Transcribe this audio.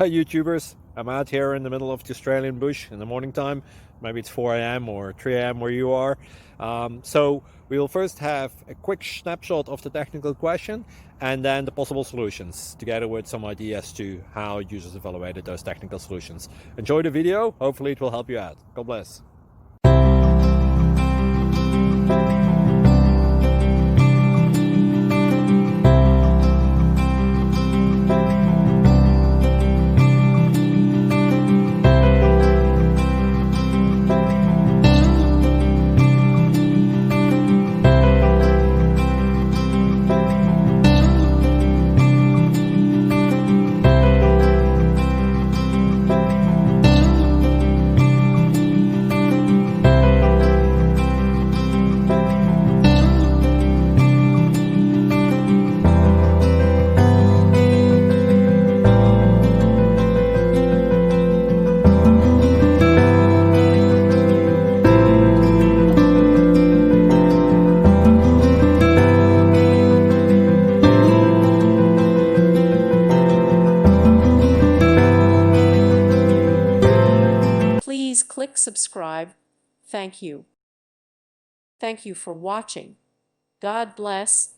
YouTubers. I'm out here in the middle of the Australian bush in the morning time. Maybe it's 4 a.m. or 3 a.m. where you are. So we will first have a quick snapshot of the technical question and then the possible solutions, together with some ideas to how users evaluated those technical solutions. Enjoy the video. Hopefully it will help you out. God bless. Please click subscribe. Thank you. Thank you for watching. God bless.